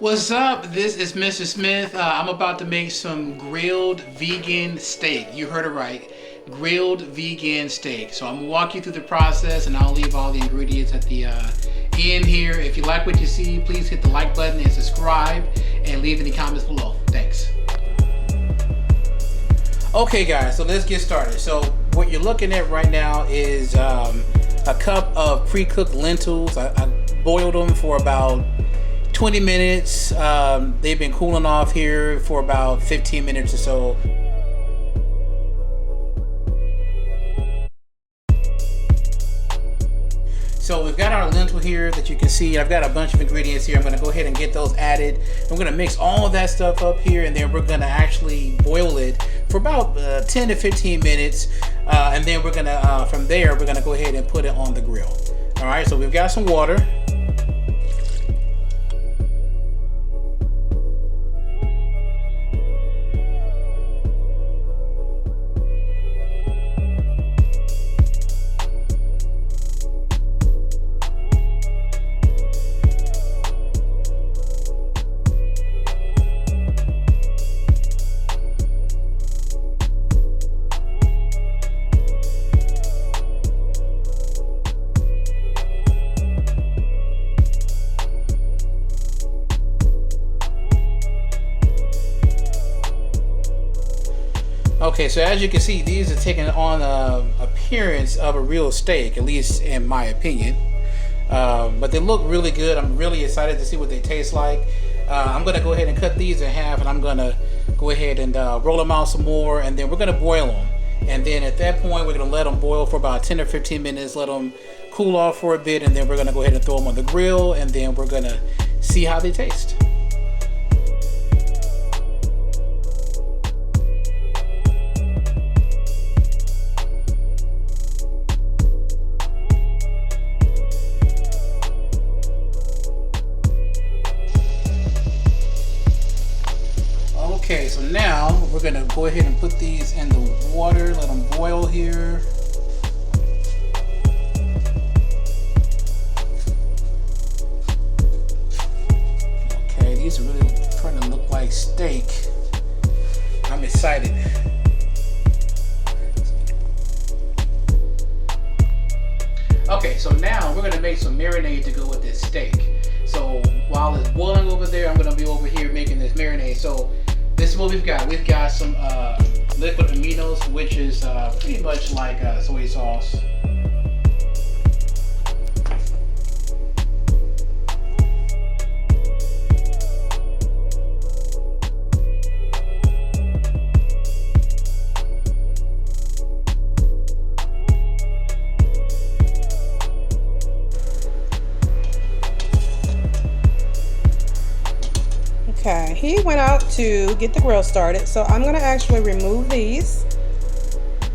What's up? This is Mr. Smith. I'm about to make some grilled vegan steak. You heard it right. Grilled vegan steak. So I'm gonna walk you through the process and I'll leave all the ingredients at the end here. If you like what you see, please hit the like button and subscribe and leave any comments below. Thanks. Okay guys, so let's get started. So what you're looking at right now is a cup of pre-cooked lentils. I boiled them for about 20 minutes. They've been cooling off here for about 15 minutes or so. So we've got our lentil here that you can see. I've got a bunch of ingredients here. I'm going to go ahead and get those added. I'm going to mix all of that stuff up here, and then we're going to actually boil it for about 10 to 15 minutes. And then we're going to, from there, we're going to go ahead and put it on the grill. All right, so we've got some water. Okay, so as you can see, these are taking on an appearance of a real steak, at least in my opinion. But they look really good. I'm really excited to see what they taste like. I'm going to go ahead and cut these in half, and I'm going to go ahead and roll them out some more, and then we're going to boil them. And then at that point, we're going to let them boil for about 10 or 15 minutes, let them cool off for a bit, and then we're going to go ahead and throw them on the grill, and then we're going to see how they taste. Okay, so now we're gonna go ahead and put these in the water, let them boil here. Okay, these are really starting to look like steak. I'm excited. Okay, so now we're gonna make some marinade to go with this steak. So while it's boiling over there, I'm gonna be over here making this marinade. So this is what we've got. We've got some liquid aminos, which is pretty much like soy sauce. Okay, he went out to get the grill started, so I'm going to actually remove these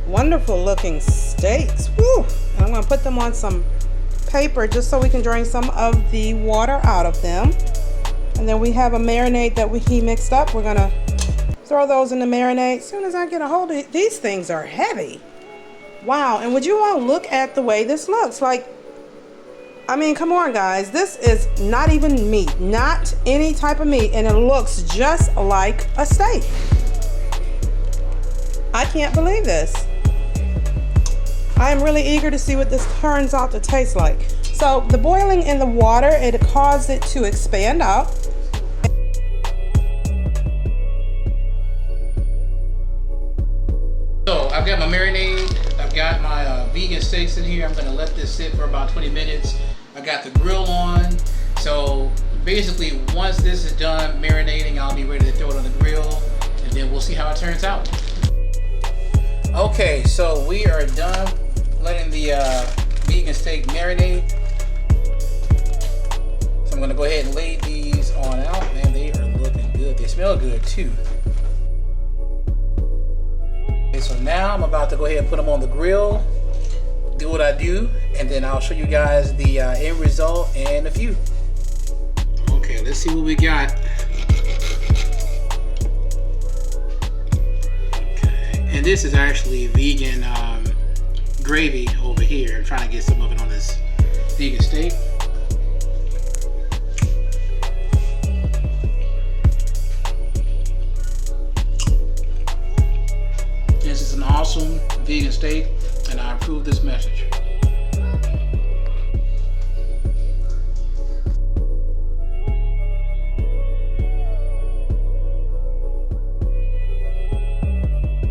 wonderful looking steaks. Woo! And I'm going to put them on some paper just so we can drain some of the water out of them. And then we have a marinade that he mixed up. We're going to throw those in the marinade as soon as I get a hold of it. These things are heavy. Wow, and would you all look at the way this looks? Like, I mean, come on guys, this is not even meat, not any type of meat, and it looks just like a steak. I can't believe this. I am really eager to see what this turns out to taste like. So the boiling in the water, it caused it to expand out. So I've got my marinade, I've got my vegan steaks in here. I'm gonna let this sit for about 20 minutes. I got the grill on. So basically once this is done marinating, I'll be ready to throw it on the grill and then we'll see how it turns out. Okay, so we are done letting the vegan steak marinate. So I'm gonna go ahead and lay these on out. Man, they are looking good. They smell good too. Okay, so now I'm about to go ahead and put them on the grill, do what I do, and then I'll show you guys the end result in a few. Okay, let's see what we got. Okay, and this is actually vegan gravy over here. I'm trying to get some of it on this vegan steak. awesome vegan steak, and I approve this message.